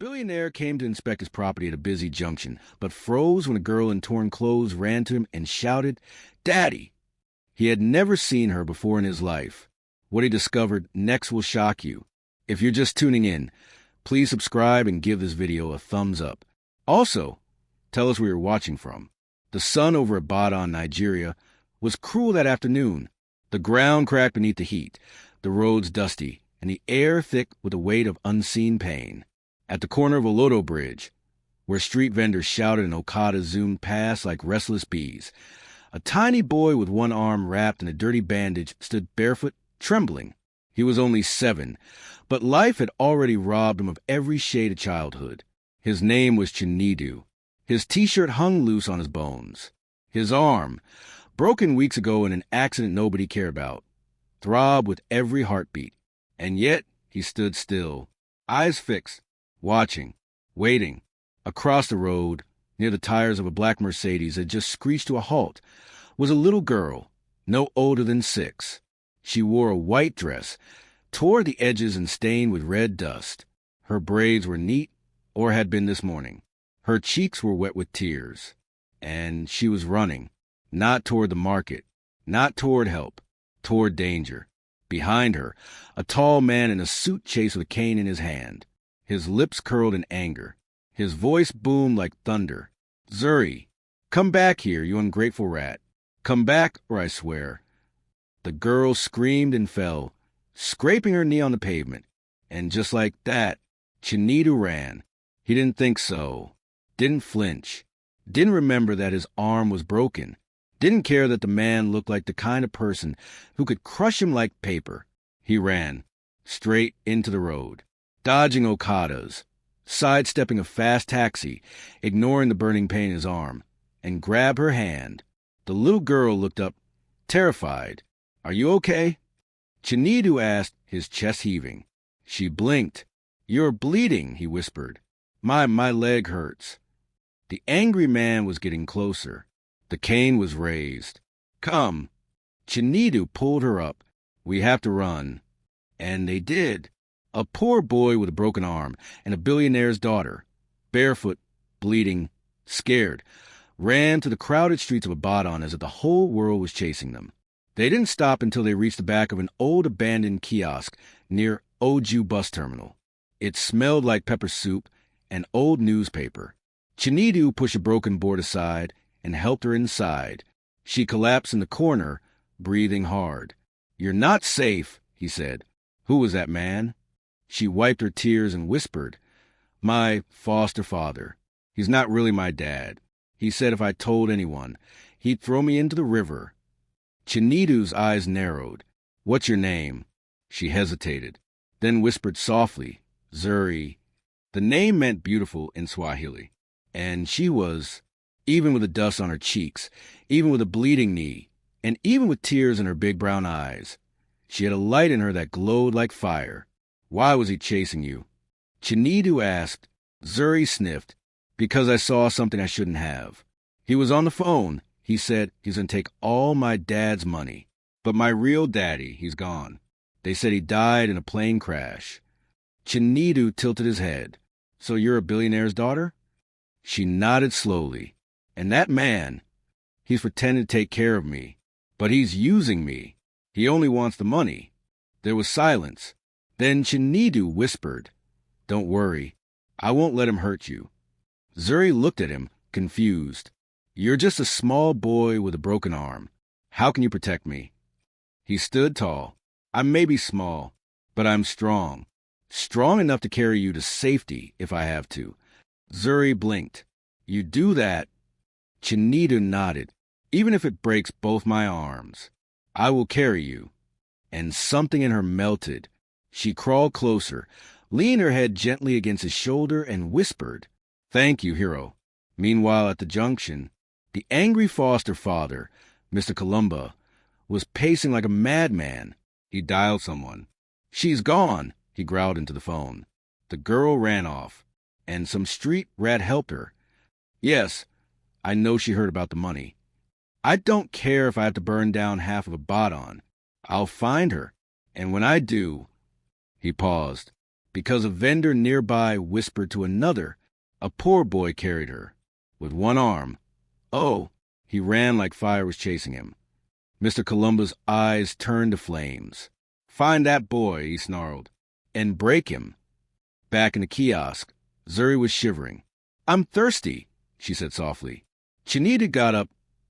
billionaire came to inspect his property at a busy junction, but froze when a girl in torn clothes ran to him and shouted, "Daddy!" He had never seen her before in his life. What he discovered next will shock you. If you're just tuning in, please subscribe and give this video a thumbs up. Also, tell us where you're watching from. The sun over Ibadan, Nigeria, was cruel that afternoon. The ground cracked beneath the heat, the roads dusty, and the air thick with the weight of unseen pain. At the corner of Olodo Bridge, where street vendors shouted and Okadas zoomed past like restless bees, a tiny boy with one arm wrapped in a dirty bandage stood barefoot, trembling. He was only 7, but life had already robbed him of every shade of childhood. His name was Chinedu. His T-shirt hung loose on his bones. His arm, broken weeks ago in an accident nobody cared about, throbbed with every heartbeat. And yet he stood still, eyes fixed, watching, waiting. Across the road, near the tires of a black Mercedes that just screeched to a halt, was a little girl, no older than 6. She wore a white dress, tore at the edges and stained with red dust. Her braids were neat, or had been this morning. Her cheeks were wet with tears. And she was running, not toward the market, not toward help, toward danger. Behind her, a tall man in a suit chased with a cane in his hand. His lips curled in anger. His voice boomed like thunder. "Zuri, come back here, you ungrateful rat. Come back, or I swear." The girl screamed and fell, scraping her knee on the pavement. And just like that, Chinedu ran. He didn't think so. Didn't flinch. Didn't remember that his arm was broken. Didn't care that the man looked like the kind of person who could crush him like paper. He ran, straight into the road, dodging Okadas, sidestepping a fast taxi, ignoring the burning pain in his arm, and grabbed her hand. The little girl looked up, terrified. "Are you okay?" Chinedu asked, his chest heaving. She blinked. "You're bleeding," he whispered. My leg hurts." The angry man was getting closer. The cane was raised. "Come." Chinedu pulled her up. "We have to run." And they did. A poor boy with a broken arm and a billionaire's daughter, barefoot, bleeding, scared, ran to the crowded streets of Ibadan as if the whole world was chasing them. They didn't stop until they reached the back of an old abandoned kiosk near UCHE bus terminal. It smelled like pepper soup and old newspaper. Chinedu pushed a broken board aside and helped her inside. She collapsed in the corner, breathing hard. "You're not safe," he said. "Who was that man?" She wiped her tears and whispered, "My foster father. He's not really my dad. He said if I told anyone, he'd throw me into the river." Chinedu's eyes narrowed. "What's your name?" She hesitated, then whispered softly, "Zuri." The name meant beautiful in Swahili. And she was, even with the dust on her cheeks, even with a bleeding knee, and even with tears in her big brown eyes, she had a light in her that glowed like fire. "Why was he chasing you?" Chinedu asked. Zuri sniffed. "Because I saw something I shouldn't have. He was on the phone. He said he's going to take all my dad's money. But my real daddy, he's gone. They said he died in a plane crash." Chinedu tilted his head. "So you're a billionaire's daughter?" She nodded slowly. "And that man, he's pretending to take care of me. But he's using me. He only wants the money." There was silence. Then Chinedu whispered, "Don't worry. I won't let him hurt you." Zuri looked at him, confused. "You're just a small boy with a broken arm. How can you protect me?" He stood tall. "I may be small, but I'm strong. Strong enough to carry you to safety if I have to." Zuri blinked. "You do that?" Chinedu nodded. "Even if it breaks both my arms, I will carry you." And something in her melted. She crawled closer, leaned her head gently against his shoulder, and whispered, "Thank you, hero." Meanwhile, at the junction, the angry foster father, Mr. Columba, was pacing like a madman. He dialed someone. "She's gone," he growled into the phone. The girl ran off, and some street rat helped her. "Yes, I know she heard about the money. I don't care if I have to burn down half of Ibadan. I'll find her, and when I do—" He paused. because a vendor nearby whispered to another, a poor boy carried her, with one arm. Oh, he ran like fire was chasing him. Mr. Columba's eyes turned to flames. Find that boy, he snarled, and break him. Back in the kiosk, Zuri was shivering. I'm thirsty, she said softly. Chinedu got up,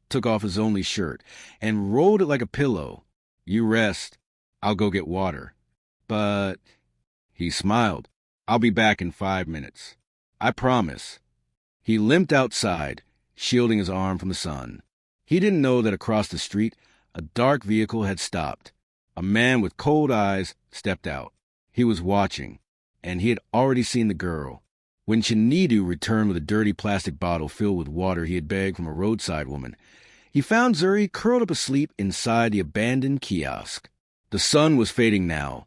took off his only shirt, and rolled it like a pillow. You rest. I'll go get water. But, he smiled, I'll be back in 5 minutes. I promise. He limped outside, shielding his arm from the sun. He didn't know that across the street, a dark vehicle had stopped. A man with cold eyes stepped out. He was watching, and he had already seen the girl. When Chinedu returned with a dirty plastic bottle filled with water he had begged from a roadside woman, he found Zuri curled up asleep inside the abandoned kiosk. The sun was fading now,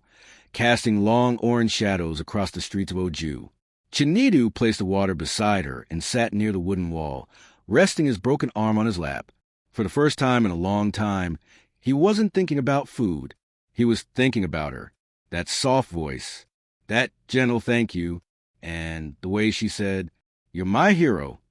casting long orange shadows across the streets of Oju. Chinedu placed the water beside her and sat near the wooden wall, resting his broken arm on his lap. For the first time in a long time, he wasn't thinking about food. He was thinking about her, that soft voice, that gentle thank you, and the way she said, "You're my hero."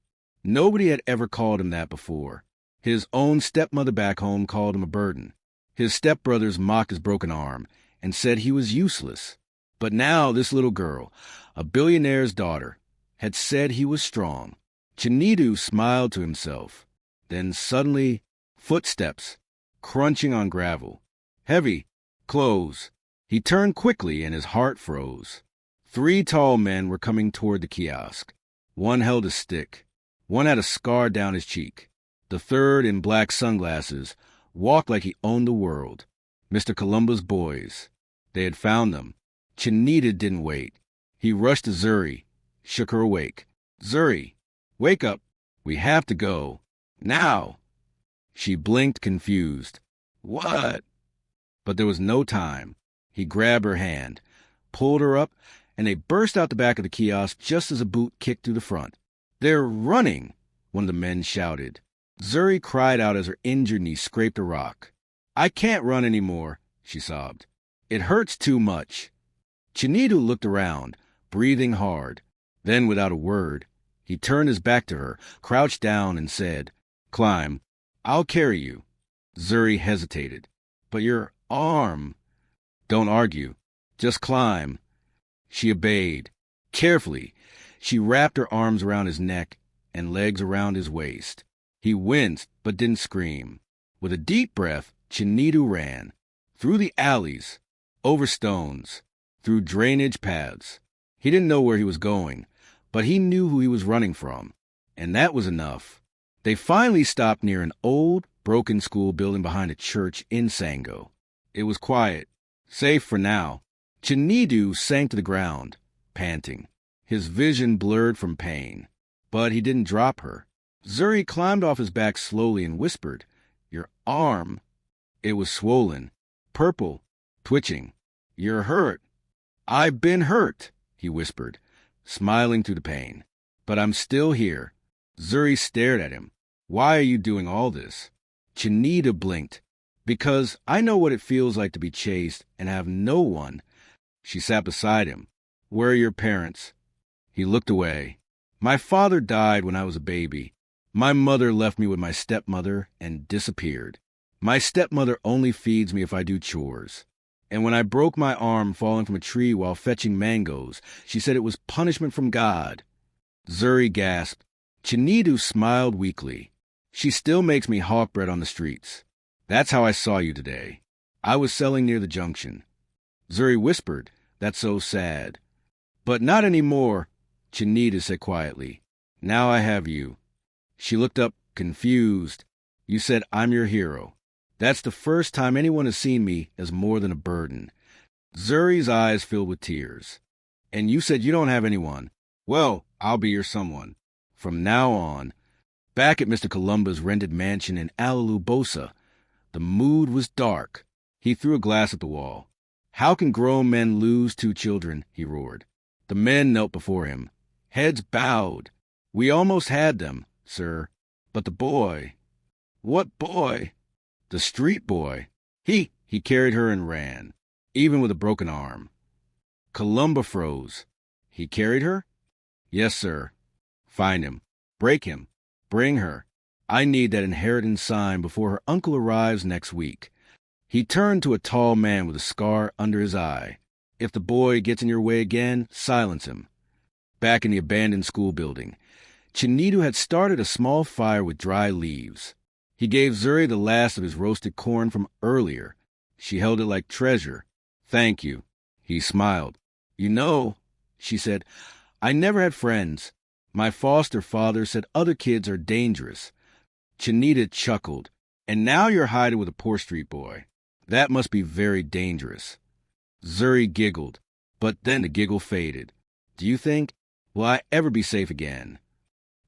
Nobody had ever called him that before. His own stepmother back home called him a burden. His stepbrothers mocked his broken arm and said he was useless. But now this little girl, a billionaire's daughter, had said he was strong. Chinedu smiled to himself. Then suddenly, footsteps, crunching on gravel. Heavy, close. He turned quickly and his heart froze. 3 tall men were coming toward the kiosk. One held a stick. One had a scar down his cheek. The third, in black sunglasses, walked like he owned the world. Mr. Columba's boys. They had found them. Chinedu didn't wait. He rushed to Zuri, shook her awake. Zuri, wake up. We have to go. Now. She blinked, confused. What? But there was no time. He grabbed her hand, pulled her up, and they burst out the back of the kiosk just as a boot kicked through the front. They're running, one of the men shouted. Zuri cried out as her injured knee scraped a rock. I can't run anymore, she sobbed. It hurts too much. Chinedu looked around, breathing hard. Then, without a word, he turned his back to her, crouched down, and said, Climb. I'll carry you. Zuri hesitated. But your arm. Don't argue. Just climb. She obeyed. Carefully, she wrapped her arms around his neck and legs around his waist. He winced, but didn't scream. With a deep breath, Chinedu ran. Through the alleys, over stones, through drainage paths. He didn't know where he was going, but he knew who he was running from. And that was enough. They finally stopped near an old, broken school building behind a church in Sango. It was quiet, safe for now. Chinedu sank to the ground, panting. His vision blurred from pain. But he didn't drop her. Zuri climbed off his back slowly and whispered, Your arm. It was swollen, purple, twitching. You're hurt. I've been hurt, he whispered, smiling through the pain. But I'm still here. Zuri stared at him. Why are you doing all this? Chinedu blinked. Because I know what it feels like to be chased and have no one. She sat beside him. Where are your parents? He looked away. My father died when I was a baby. My mother left me with my stepmother and disappeared. My stepmother only feeds me if I do chores. And when I broke my arm falling from a tree while fetching mangoes, she said it was punishment from God. Zuri gasped. Chinedu smiled weakly. She still makes me hawk bread on the streets. That's how I saw you today. I was selling near the junction. Zuri whispered, That's so sad. But not anymore, Chinedu said quietly. Now I have you. She looked up, confused. You said I'm your hero. That's the first time anyone has seen me as more than a burden. Zuri's eyes filled with tears. And you said you don't have anyone. Well, I'll be your someone. From now on. Back at Mr. Columba's rented mansion in Alalubosa, the mood was dark. He threw a glass at the wall. How can grown men lose 2 children? He roared. The men knelt before him, heads bowed. We almost had them, sir. But the boy. What boy? The street boy. He carried her and ran, even with a broken arm. Columba froze. He carried her? Yes, sir. Find him. Break him. Bring her. I need that inheritance sign before her uncle arrives next week. He turned to a tall man with a scar under his eye. If the boy gets in your way again, silence him. Back in the abandoned school building, Chinedu had started a small fire with dry leaves. He gave Zuri the last of his roasted corn from earlier. She held it like treasure. Thank you. He smiled. You know, she said, I never had friends. My foster father said other kids are dangerous. Chinedu chuckled. And now you're hiding with a poor street boy. That must be very dangerous. Zuri giggled, but then the giggle faded. Do you think, will I ever be safe again?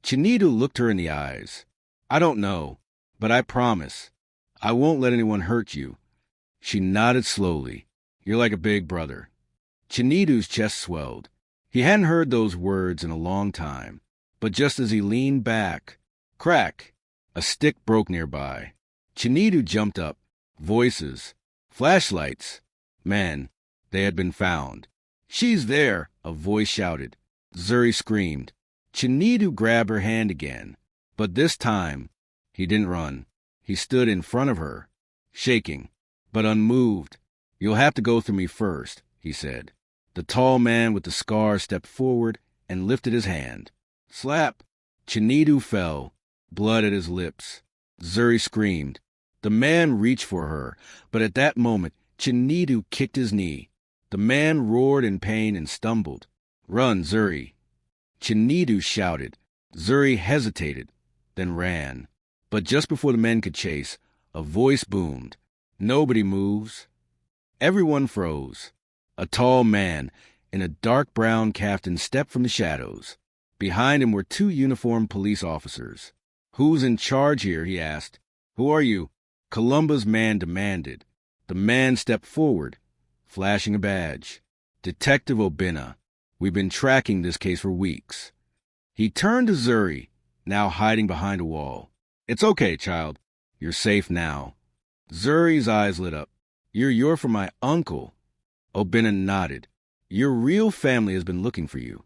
Chinedu looked her in the eyes. I don't know, but I promise. I won't let anyone hurt you. She nodded slowly. You're like a big brother. Chinedu's chest swelled. He hadn't heard those words in a long time, but just as he leaned back, crack, a stick broke nearby. Chinedu jumped up. Voices. Flashlights. Man, they had been found. She's there, a voice shouted. Zuri screamed. Chinedu grabbed her hand again, but this time, he didn't run. He stood in front of her, shaking, but unmoved. You'll have to go through me first, he said. The tall man with the scar stepped forward and lifted his hand. Slap! Chinedu fell, blood at his lips. Zuri screamed. The man reached for her, but at that moment, Chinedu kicked his knee. The man roared in pain and stumbled. Run, Zuri! Chinedu shouted. Zuri hesitated, then ran. But just before the men could chase, a voice boomed. Nobody moves. Everyone froze. A tall man in a dark brown kaftan stepped from the shadows. Behind him were two uniformed police officers. Who's in charge here? He asked. Who are you? Columba's man demanded. The man stepped forward, flashing a badge. Detective Obinna. We've been tracking this case for weeks. He turned to Zuri, now hiding behind a wall. It's okay, child. You're safe now. Zuri's eyes lit up. You're from my uncle. Obinna nodded. Your real family has been looking for you.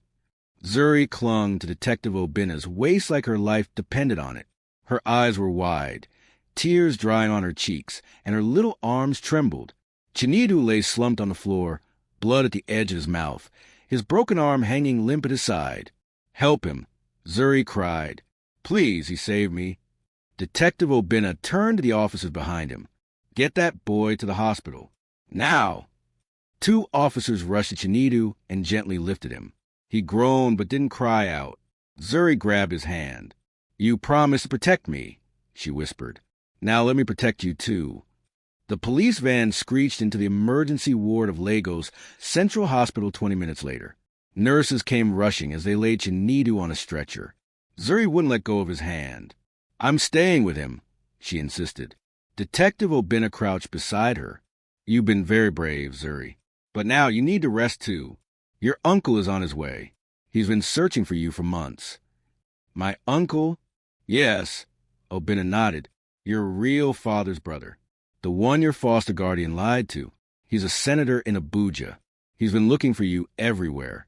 Zuri clung to Detective Obinna's waist like her life depended on it. Her eyes were wide, tears drying on her cheeks, and her little arms trembled. Chinedu lay slumped on the floor, blood at the edge of his mouth, his broken arm hanging limp at his side. Help him, Zuri cried. Please, he saved me. Detective Obinna turned to the officers behind him. Get that boy to the hospital. Now! Two officers rushed to Chinedu and gently lifted him. He groaned but didn't cry out. Zuri grabbed his hand. You promised to protect me, she whispered. Now let me protect you too. The police van screeched into the emergency ward of Lagos Central Hospital 20 minutes later. Nurses came rushing as they laid Chinedu on a stretcher. Zuri wouldn't let go of his hand. I'm staying with him, she insisted. Detective Obinna crouched beside her. You've been very brave, Zuri. But now you need to rest too. Your uncle is on his way. He's been searching for you for months. My uncle? Yes. Obinna nodded. Your real father's brother. The one your foster guardian lied to. He's a senator in Abuja. He's been looking for you everywhere.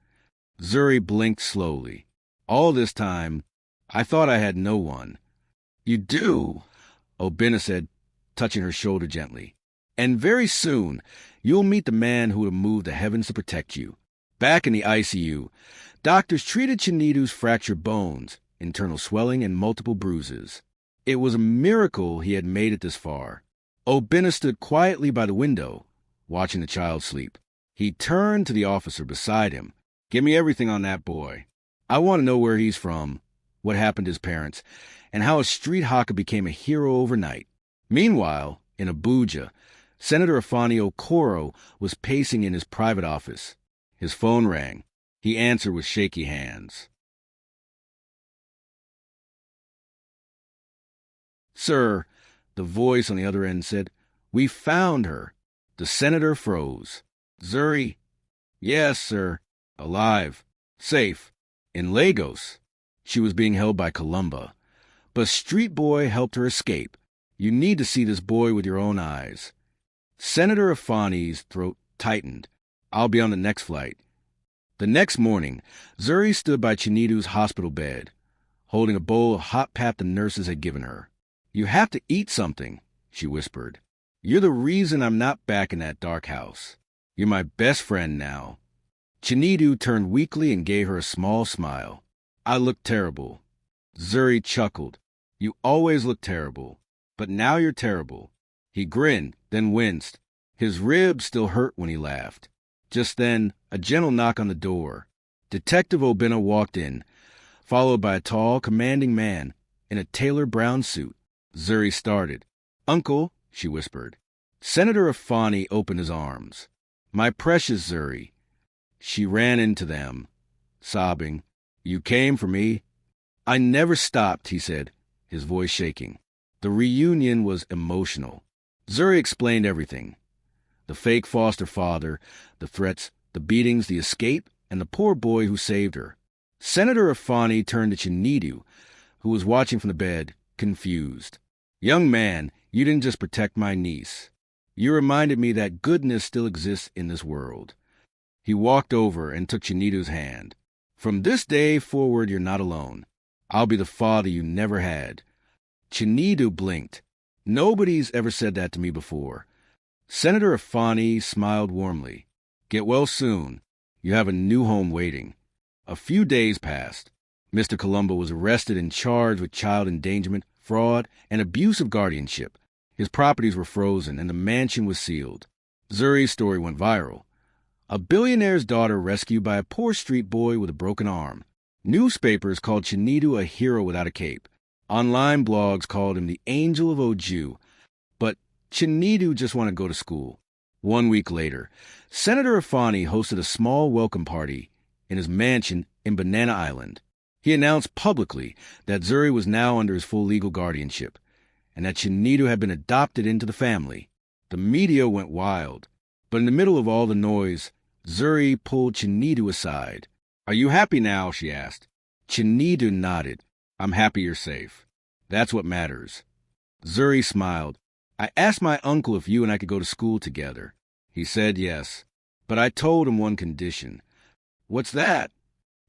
Zuri blinked slowly. All this time, I thought I had no one. You do, Obinna said, touching her shoulder gently. And very soon, you'll meet the man who will move the heavens to protect you. Back in the ICU, doctors treated Chinedu's fractured bones, internal swelling, and multiple bruises. It was a miracle he had made it this far. Obinna stood quietly by the window, watching the child sleep. He turned to the officer beside him. Give me everything on that boy. I want to know where he's from, what happened to his parents, and how a street hawker became a hero overnight. Meanwhile, in Abuja, Senator Afani Okoro was pacing in his private office. His phone rang. He answered with shaky hands. Sir, the voice on the other end said, we found her. The senator froze. Zuri? Yes, sir. Alive. Safe. In Lagos. She was being held by Columba. But Street Boy helped her escape. You need to see this boy with your own eyes. Senator Afani's throat tightened. I'll be on the next flight. The next morning, Zuri stood by Chinedu's hospital bed, holding a bowl of hot pap the nurses had given her. "You have to eat something," she whispered. "You're the reason I'm not back in that dark house. You're my best friend now." Chinedu turned weakly and gave her a small smile. "I look terrible." Zuri chuckled. "You always look terrible, but now you're terrible." He grinned, then winced. His ribs still hurt when he laughed. Just then, a gentle knock on the door. Detective Obinna walked in, followed by a tall, commanding man in a tailored brown suit. Zuri started. "Uncle," she whispered. Senator Afani opened his arms. "My precious Zuri." She ran into them, sobbing. "You came for me?" "I never stopped," he said, his voice shaking. The reunion was emotional. Zuri explained everything. The fake foster father, the threats, the beatings, the escape, and the poor boy who saved her. Senator Afani turned to Chinedu, who was watching from the bed, confused. "Young man, you didn't just protect my niece. You reminded me that goodness still exists in this world." He walked over and took Chinedu's hand. "From this day forward, you're not alone. I'll be the father you never had." Chinedu blinked. "Nobody's ever said that to me before." Senator Afani smiled warmly. "Get well soon. You have a new home waiting." A few days passed. Mr. Colombo was arrested and charged with child endangerment, fraud, and abuse of guardianship. His properties were frozen and the mansion was sealed. Zuri's story went viral. A billionaire's daughter rescued by a poor street boy with a broken arm. Newspapers called Chinedu a hero without a cape. Online blogs called him the angel of Oju. But Chinedu just wanted to go to school. 1 week later, Senator Afani hosted a small welcome party in his mansion in Banana Island. He announced publicly that Zuri was now under his full legal guardianship, and that Chinedu had been adopted into the family. The media went wild, but in the middle of all the noise, Zuri pulled Chinedu aside. "Are you happy now?" she asked. Chinedu nodded. "I'm happy you're safe. That's what matters." Zuri smiled. "I asked my uncle if you and I could go to school together. He said yes, but I told him one condition." "What's that?"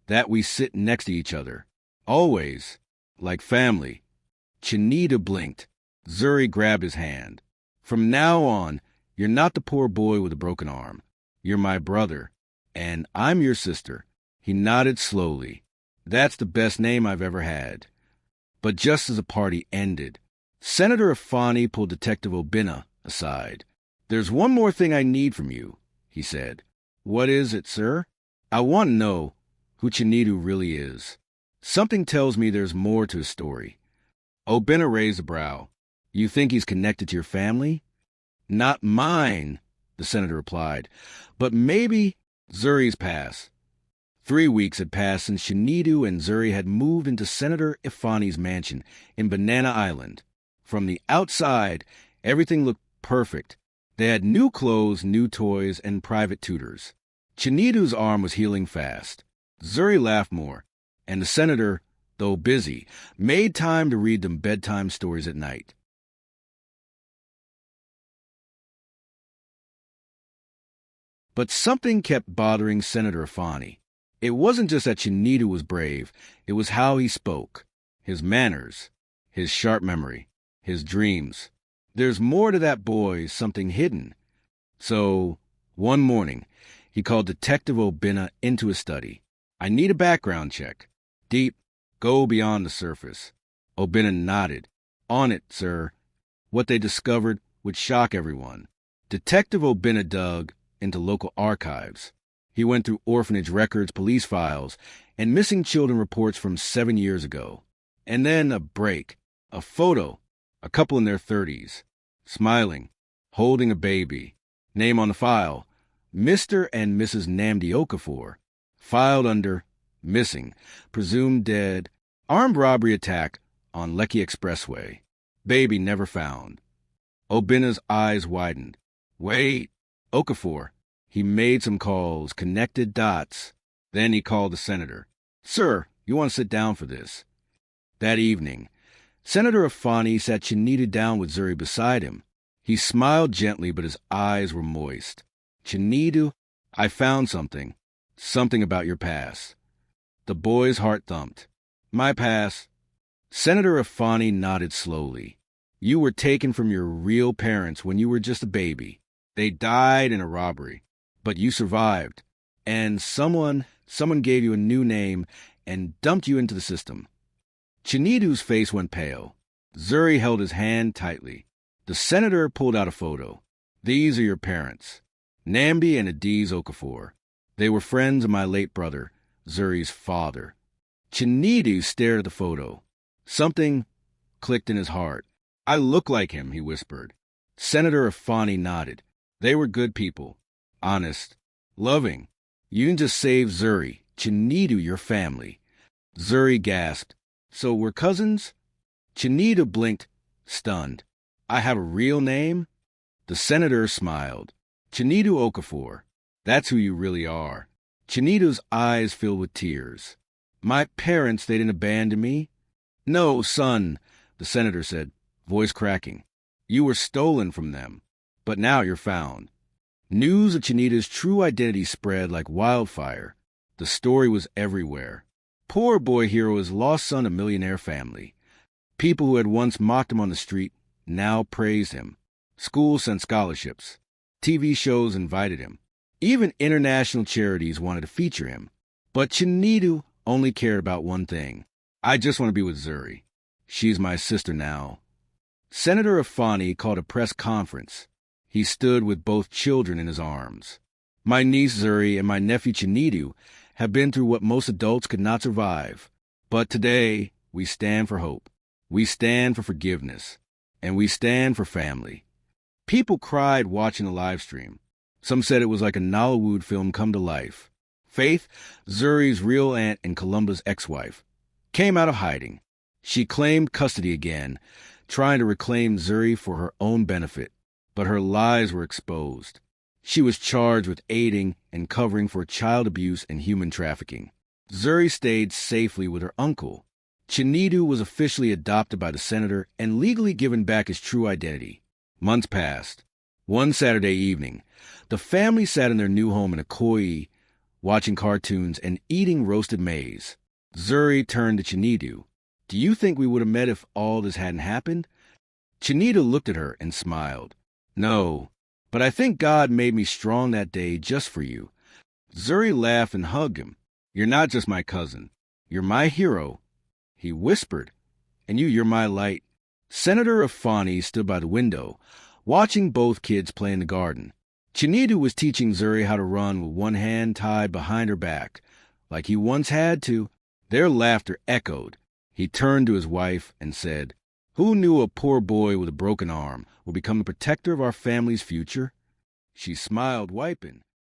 "That we sit next to each other. Always. Like family." Chinedu blinked. Zuri grabbed his hand. "From now on, you're not the poor boy with a broken arm. You're my brother, and I'm your sister." He nodded slowly. "That's the best name I've ever had." But just as the party ended, Senator Afani pulled Detective Obinna aside. "There's one more thing I need from you," he said. "What is it, sir?" "I want to know who Chinedu really is. Something tells me there's more to his story." Obinna raised a brow. "You think he's connected to your family?" "Not mine," the senator replied, "but maybe Zuri's past." 3 weeks had passed since Chinedu and Zuri had moved into Senator Afani's mansion in Banana Island. From the outside, everything looked perfect. They had new clothes, new toys, and private tutors. Chinedu's arm was healing fast. Zuri laughed more, and the senator, though busy, made time to read them bedtime stories at night. But something kept bothering Senator Afani. It wasn't just that Chinedu was brave, it was how he spoke, his manners, his sharp memory, his dreams. There's more to that boy, something hidden. So, one morning, he called Detective Obinna into his study. "I need a background check. Deep, go beyond the surface." Obinna nodded. "On it, sir." What they discovered would shock everyone. Detective Obinna dug into local archives. He went through orphanage records, police files, and missing children reports from 7 years ago. And then a break, a photo, a couple in their 30s, smiling, holding a baby. Name on the file, Mr. and Mrs. Namdi Okafor. Filed under missing, presumed dead, armed robbery attack on Lekki Expressway. Baby never found. Obinna's eyes widened. "Wait, Okafor." He made some calls, connected dots. Then he called the senator. "Sir, you want to sit down for this?" That evening, Senator Afani sat Chinedu down with Zuri beside him. He smiled gently, but his eyes were moist. "Chinedu, I found something. Something about your past. The boy's heart thumped. My past? Senator Afani nodded slowly. You were taken from your real parents when you were just a baby. They died in a robbery. But you survived. And someone gave you a new name and dumped you into the system. Chinedu's face went pale. Zuri held his hand tightly. The senator pulled out a photo. These are your parents, Nambi and Adiz Okafor. They were friends of my late brother, Zuri's father. Chinedu stared at the photo. Something clicked in his heart. I look like him, he whispered. Senator Afani nodded. They were good people. Honest. Loving. You didn't just save Zuri. Chinedu, your family. Zuri gasped. So we're cousins? Chinedu blinked, stunned. I have a real name? The senator smiled. Chinedu Okafor. That's who you really are. Chinedu's eyes filled with tears. My parents, they didn't abandon me. No, son, the senator said, voice cracking. You were stolen from them, but now you're found. News of Chinedu's true identity spread like wildfire. The story was everywhere. Poor boy hero is lost son of millionaire family. People who had once mocked him on the street now praised him. Schools sent scholarships. TV shows invited him. Even international charities wanted to feature him. But Chinedu only cared about one thing. I just want to be with Zuri. She's my sister now. Senator Afani called a press conference. He stood with both children in his arms. My niece Zuri and my nephew Chinedu have been through what most adults could not survive. But today, we stand for hope. We stand for forgiveness. And we stand for family. People cried watching the live stream. Some said it was like a Nollywood film come to life. Faith, Zuri's real aunt and Columba's ex-wife, came out of hiding. She claimed custody again, trying to reclaim Zuri for her own benefit. But her lies were exposed. She was charged with aiding and covering for child abuse and human trafficking. Zuri stayed safely with her uncle. Chinedu was officially adopted by the senator and legally given back his true identity. Months passed. One Saturday evening, the family sat in their new home in Ikoyi, watching cartoons and eating roasted maize. Zuri turned to Chinedu. Do you think we would have met if all this hadn't happened? Chinedu looked at her and smiled. No, but I think God made me strong that day just for you. Zuri laughed and hugged him. You're not just my cousin. You're my hero. He whispered, and you're my light. Senator Afani stood by the window, watching both kids play in the garden. Chinedu was teaching Zuri how to run with one hand tied behind her back, like he once had to. Their laughter echoed. He turned to his wife and said, Who knew a poor boy with a broken arm would become the protector of our family's future? She smiled, wiping.